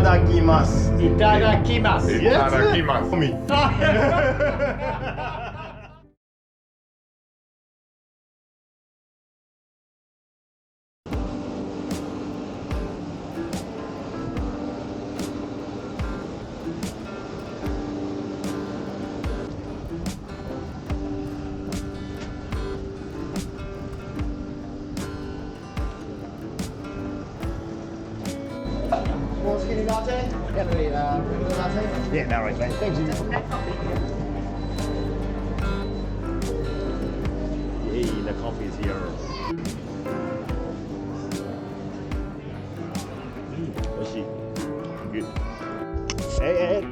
Itadakimasu. Itadakimasu. Itadakimasu. Me. More skinny latte? Yeah, regular latte? Yeah, no worries, mate. Thank you. Yay, the coffee is here. Oishi. Good. Hey, Ed.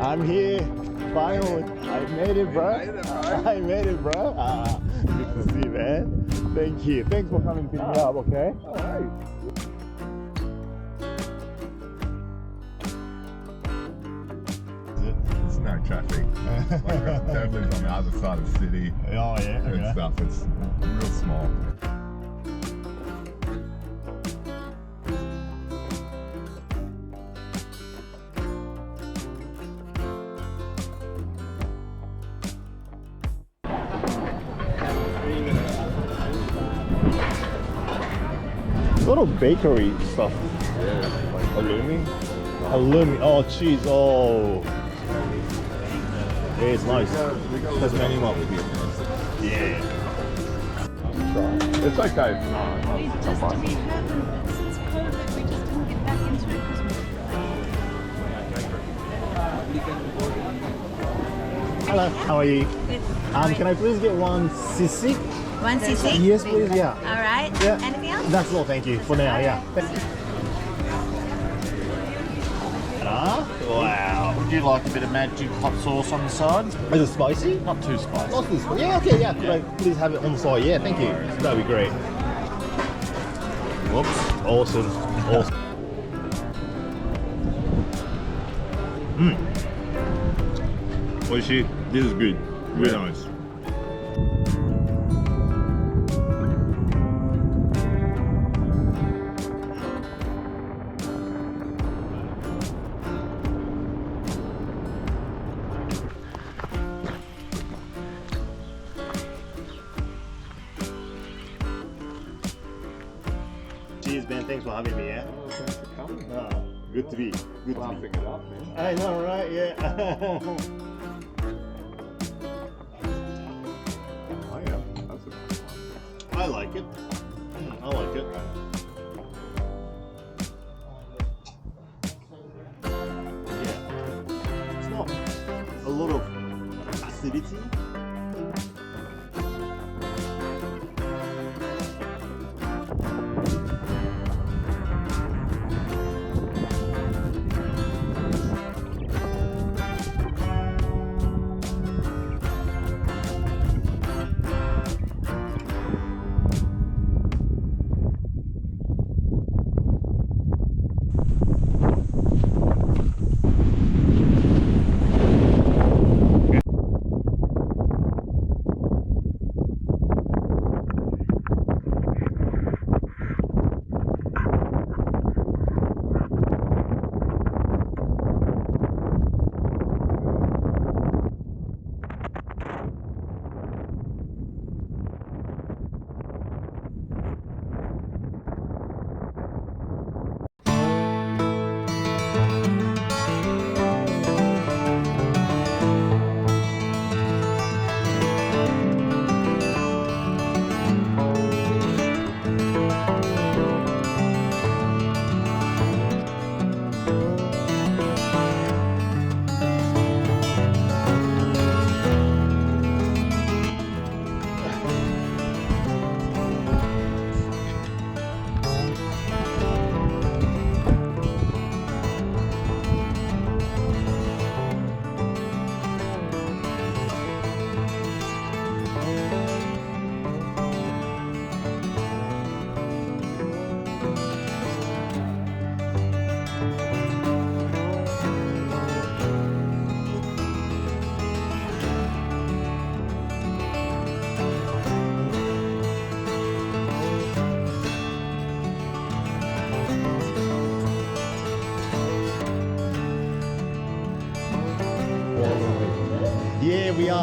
I'm here. Finally. I made it, bro. I made it, bro. Good to see you, man. Thank you. Thanks for coming to pick me up, okay? All right. It's no traffic. Like, definitely on the other side of the city Oh, yeah. and Okay. stuff. It's real small. A lot of bakery stuff. Yeah. Like halloumi. Halloumi. Oh, cheese. Oh. Yeah, it's nice. We got Tasmania one. Yeah. It's okay. It's not. We It's just not we haven't since COVID. We just didn't get back into it because Hello. How are you? Can I please get one sisig? one sisig. Yes, please. Yeah. All right. Yeah. Anything else? That's all. Thank you for now. Yeah. Wow. Would you like a bit of magic hot sauce on the side? Is it spicy? Not too spicy. Not this one. Yeah. Okay. Yeah. Could I please have it on the side? Yeah. Thank you. That'd be great. Whoops. Awesome. Awesome. Oishi. This is good. Really nice. Cheers, man. Thanks for having me. Yeah. Oh, thanks for coming. Good to be. Good to Laughing be. it up, man. I know, right? Yeah. Oh, yeah. That's a nice one. I like it. I like it. Yeah. It's not a lot of acidity.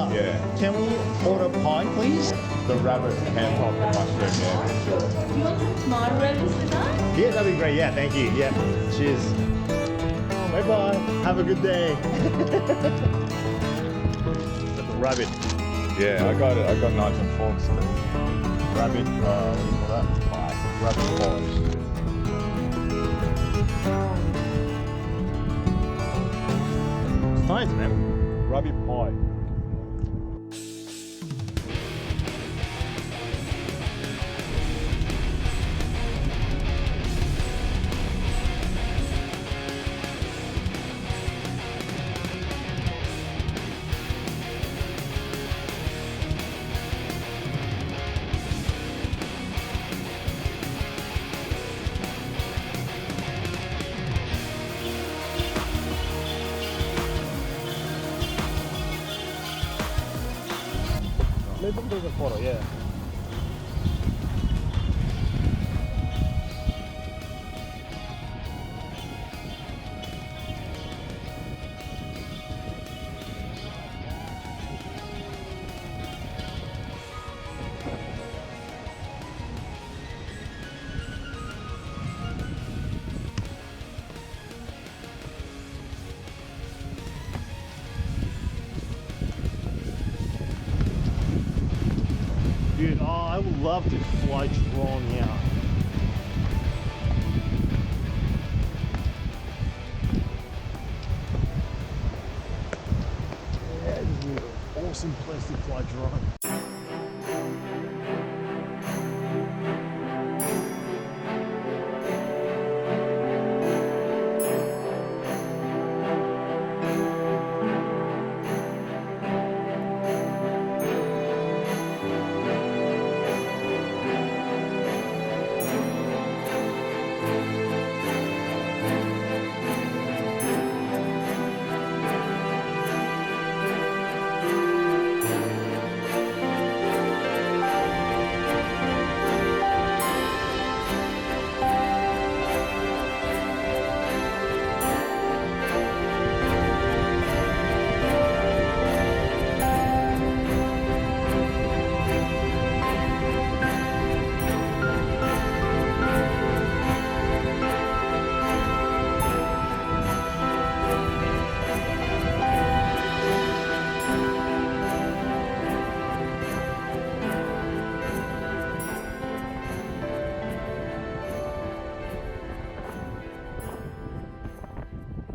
Yeah. Can we order pie, please? The rabbit ham hock and mushroom, yeah, for sure. Do you want some tomato rolls with that? Yeah, that'd be great. Yeah, thank you. Yeah, cheers. Bye bye. Have a good day. Got the rabbit. Yeah, I got it. I got knives and forks too. Rabbit. What do you call that? Pie. Rabbit pies. It's nice, man. Rabbit pie. Let's take a photo, yeah. Dude, oh, I would love to fly drone here. Yeah, this is an awesome place to fly drone.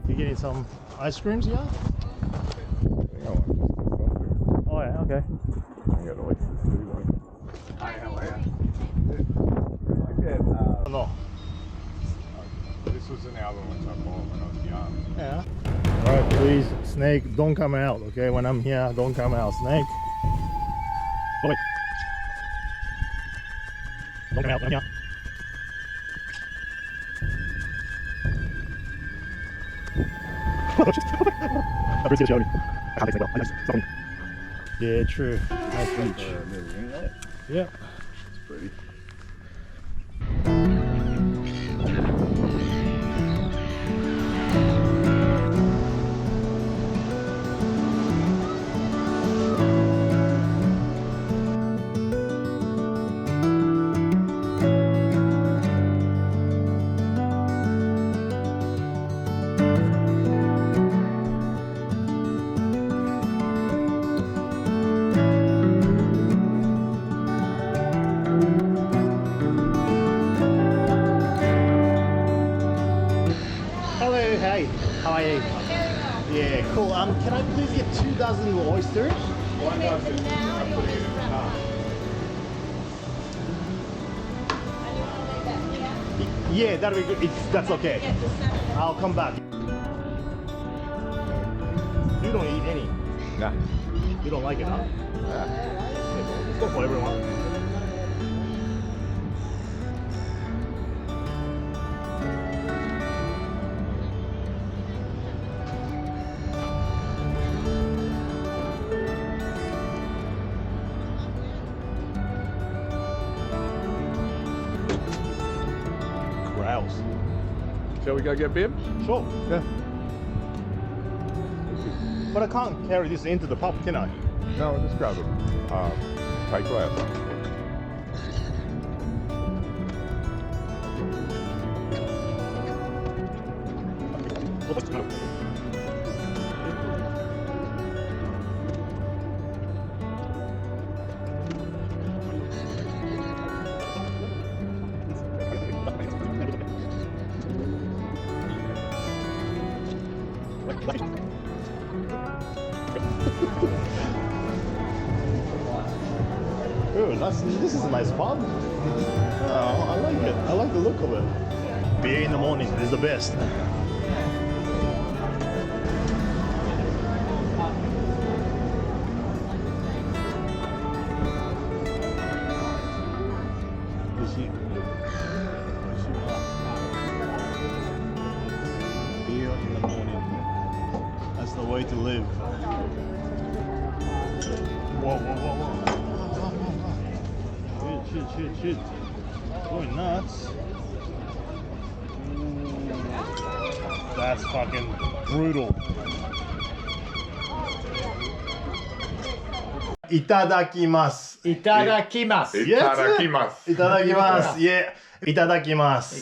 You getting some ice creams, yeah? Oh yeah, okay. I got like this too, like. Hi, how are you? I get, No. this was an album which I bought when I was young. Yeah. Alright, please, Snake, don't come out, okay? When I'm here, don't come out, Snake. Oh, wait. Don't come out, I'm here. Yeah, true. Nice beach. Yeah. It's pretty. Hello, hey, how are you? Yeah, cool. Can I please get 2 dozen oysters? One dozen. I'm putting it in the car. Yeah, that'll be good. That's okay. I'll come back. You don't eat any. Nah. You don't like it, huh? Let's go for everyone. Grouse. Shall we go get Bib? Sure. Yeah. But I can't carry this into the pub, can I? No, just grab a takeaway or something. Ooh, this is a nice pub. Oh, I like it. I like the look of it. Beer in the morning is the best. Beer in the morning. That's the way to live. Whoa, whoa, whoa, whoa. Shit. Going nuts. Ooh, that's fucking brutal. Itadakimasu. Itadakimasu. Itadakimasu. Itadakimasu. Yeah. Itadakimasu.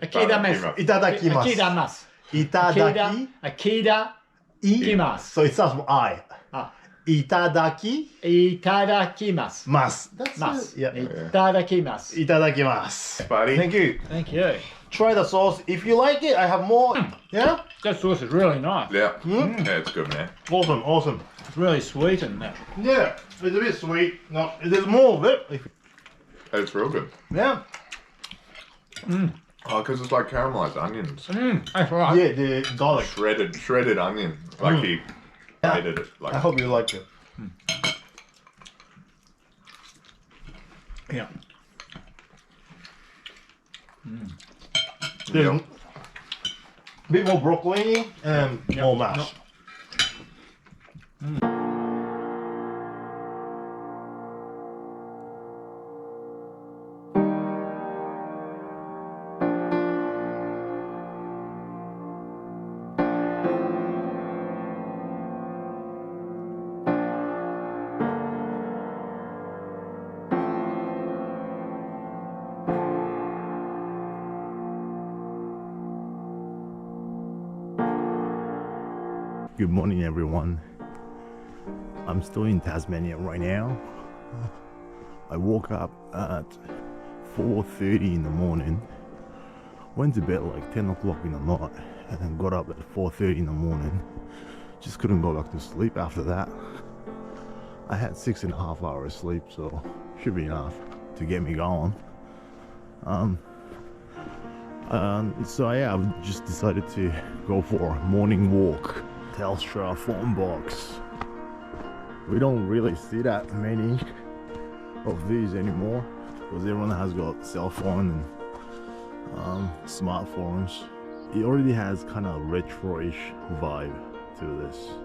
Akidamesu. Itadakimasu. Akida. Itadaki. Akidakimasu. So it starts from I. Ah. Itadaki. Itadakimasu. Mas. That's Mas. it. Yeah. Itadakimasu. Itadakimasu. Buddy. Thank you. Thank you. Try the sauce. If you like it, I have more. Yeah? That sauce is really nice. Yeah. Yeah, it's good, man. Awesome. It's really sweet and that. Yeah. It's a bit sweet. No, there's more of it. It's real good. Yeah. Oh, because it's like caramelized onions. That's right. Yeah, the garlic. Shredded onion. Like he grated it. Like, I hope you like it. Yeah. There's a bit more broccoli and more mash. Good morning, everyone. I'm still in Tasmania right now. I woke up at 4:30 in the morning, went to bed like 10 o'clock in the night, and then got up at 4:30 in the morning. Just couldn't go back to sleep after that. I had 6.5 hours sleep, so should be enough to get me going. So yeah, I've just decided to go for a morning walk. Telstra phone box. We don't really see that many of these anymore because everyone has got cell phone and smartphones. It already has kind of retro-ish vibe to this.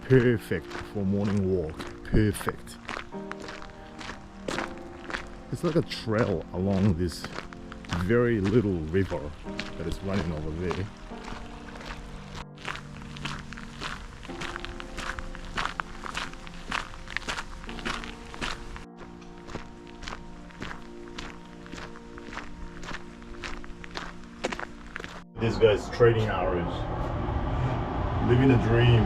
Perfect for morning walk. Perfect. It's like a trail along this very little river that is running over there. This guy's trading arrows. Living a dream.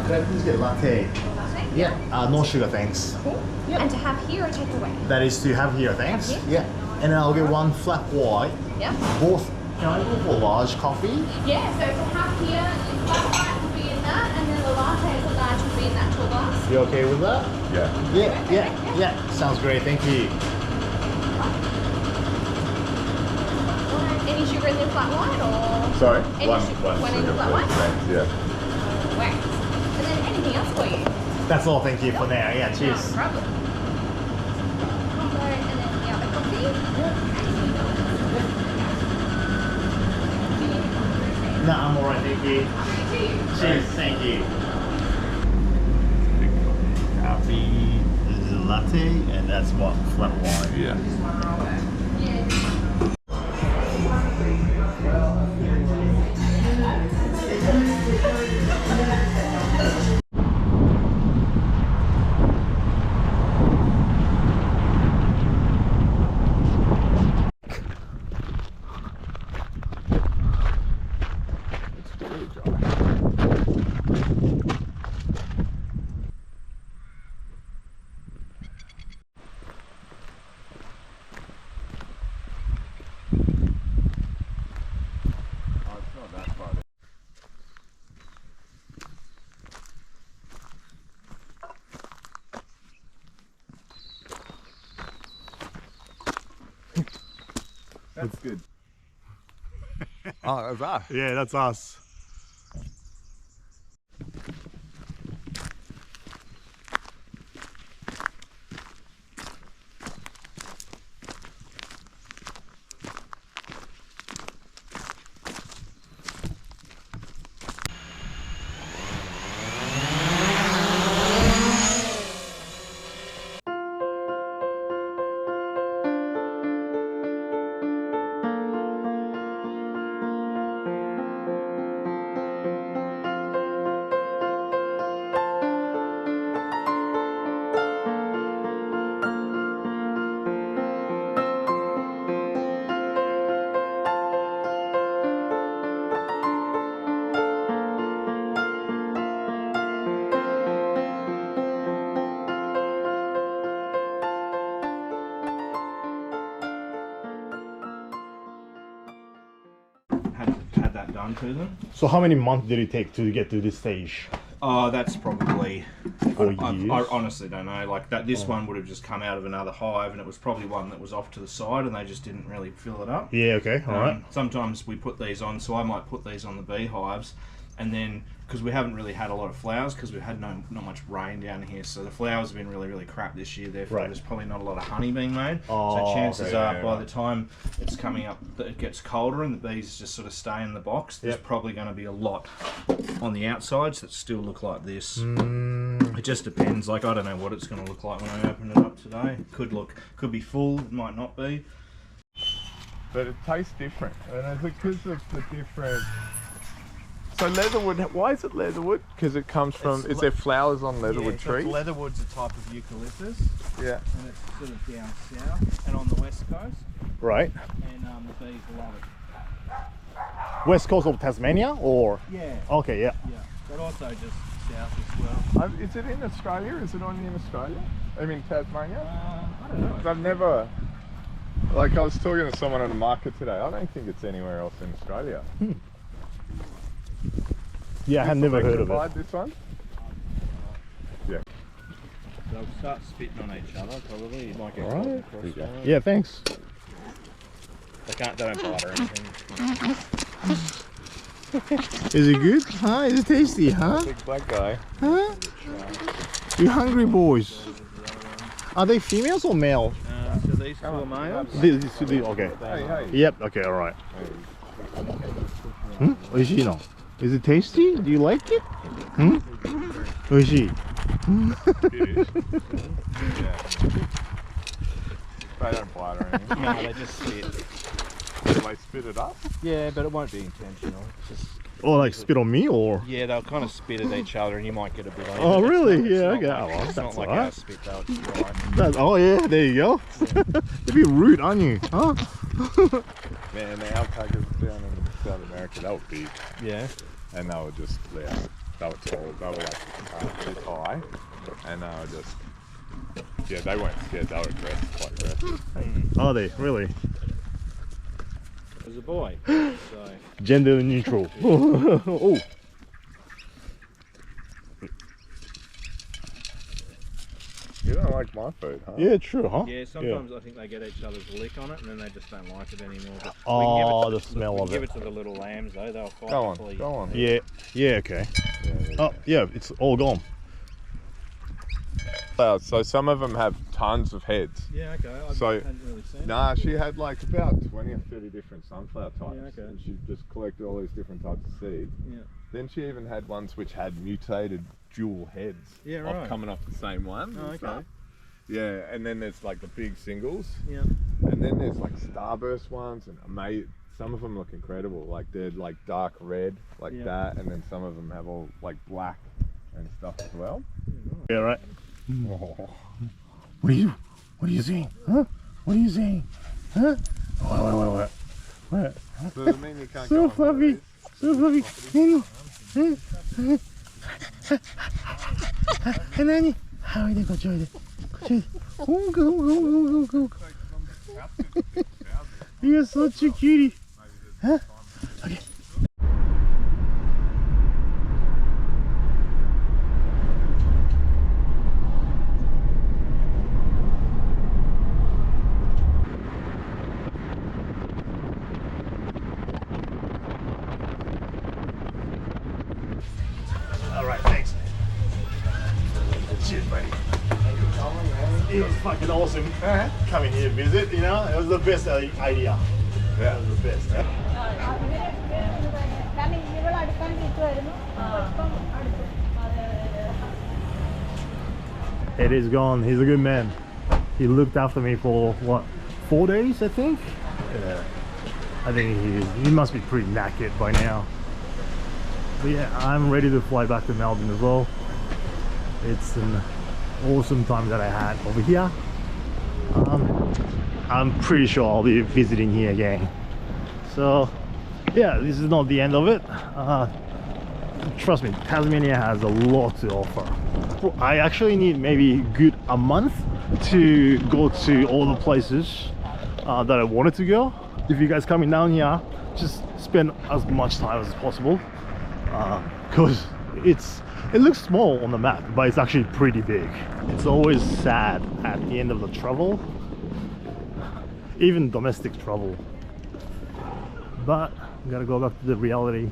Could I please get a latte? Latte? Yeah. No sugar, thanks. Cool. And to have here or take away? That is to have here, thanks. Have here? Yeah. And then I'll get one flat white. Yeah. Both. Can I go for large coffee? Yeah, so to have here, the flat white will be in that, and then the latte, the large will be in that tall glass. You okay with that? Yeah. Yeah. Sounds great. Thank you. Any sugar in the flat white, or? Sorry. Any One in the sugar, flat white? thanks. Yeah. Wax. And then anything else for you? That's all. Thank you for now. Yeah. Cheers. No problem. Combo, and then the other coffee. No, I'm alright. Thank you. Cheers. Thank you. Coffee. This is a latte, and that's what flat white. Yeah. That's good. Oh, that's us. Yeah, that's us. Had that done to them. So how many months did it take to get to this stage? Oh, that's probably. 4 I years? honestly don't know. Like that, this one would have just come out of another hive, and it was probably one that was off to the side, and they just didn't really fill it up. Yeah, okay, alright. Sometimes we put these on, so I might put these on the beehives, and then because we haven't really had a lot of flowers because we've had not much rain down here, so the flowers have been really crap this year. Therefore, Right. there's probably not a lot of honey being made. Oh, so chances okay, are, yeah, by right. the time it's coming up, that it gets colder and the bees just sort of stay in the box. There's Yep. probably going to be a lot on the outsides that still look like this. Mm. It just depends. Like I don't know what it's going to look like when I open it up today. Could be full. It might not be. But it tastes different, and it's because of the different. So leatherwood, why is it leatherwood? Because it comes from. Is there flowers on leatherwood trees? Leatherwood's a type of eucalyptus, Yeah. and it's sort of down south and on the west coast, Right. and the bees love it. West coast of Tasmania or? Yeah. Okay, yeah. Yeah, but also just south as well. Is it in Australia? Is it only in Australia? I mean Tasmania? I don't know. 'Cause I've never. Like I was talking to someone on the market today. I don't think it's anywhere else in Australia. Yeah, I had never heard of it. This one? Yeah. They'll start spitting on each other probably. You might get Alright. caught across there. Yeah, thanks. They don't bite or anything. Is it good? Huh? Is it tasty, huh? Big black guy. Huh? You hungry boys? Are they females or male? So these two are males. Okay. Hey, hey. Yep, okay, alright. Oishii. Is it tasty? Do you like it? Oishii. It is. Yeah. They don't bite or anything. No, they just spit. Do they spit it up? Yeah, but it won't be intentional. It's just Or like spit on me or? yeah, they'll kind of spit at each other, and you might get a bit on. Oh, it. really? It's Yeah, not okay. Like, Oh, well, it's that's not like alright. our spit though. It's right. That's, oh yeah, there you go. You're a bit rude, aren't you? Huh? Man, the alpacas down in South America, they were big. Yeah. And they were just, yeah, they were tall. They were like this high. And they were just Yeah, they weren't scared. They were aggressive, quite aggressive. Are they really? As a boy. So. Gender neutral. Oh. You don't like my food, huh? Yeah, true, huh? Yeah, sometimes I think they get each other's lick on it and then they just don't like it anymore. But Oh, we the smell of give it. it to the little lambs though, they'll fight. Go on, happily. go on. Yeah, yeah, okay. Oh, yeah, it's all gone. So some of them have tons of heads. Yeah, okay. I So- hadn't really seen Nah, it. she had like about 20 or 30 different sunflower types. Yeah, okay. And she just collected all these different types of seed. Yeah. Then she even had ones which had mutated dual heads. Yeah, Of right. coming off the same one. Oh, and stuff. okay. Yeah, and then there's like the big singles. Yeah. And then there's like starburst ones, and some of them look incredible. Like they're like dark red, like Yeah. that, and then some of them have all like black and stuff as well. Yeah, right. What are you saying? Huh? What are you saying? Huh? What? So does it mean you can't So go on fluffy. holidays? So fluffy. Hanani, how are they go join it? Go. You're such a cutie. Huh? Okay. All right, thanks. Cheers, buddy. It was fucking awesome coming here to visit, you know? It was the best idea. Yeah. It was the best. Yeah? It is gone. He's a good man. He looked after me for, what, 4 days, I think? Yeah. I think he must be pretty knackered by now. But yeah, I'm ready to fly back to Melbourne as well. It's an awesome time that I had over here. I'm pretty sure I'll be visiting here again. So yeah, this is not the end of it. Trust me, Tasmania has a lot to offer. I actually need maybe a month to go to all the places that I wanted to go. If you guys coming down here, just spend as much time as possible, because it looks small on the map, but it's actually pretty big. It's always sad at the end of the travel, even domestic travel, but we gotta go back to the reality.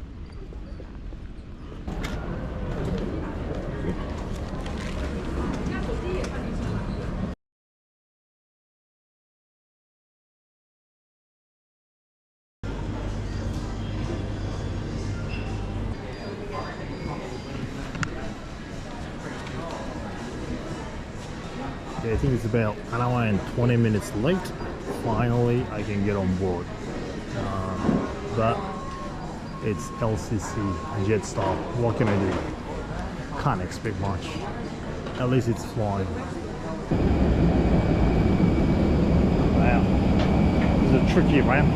I think it's about an hour and 20 minutes late. Finally, I can get on board. But it's LCC Jetstar. What can I do? Can't expect much. At least it's flying. Wow. This is a tricky ramp.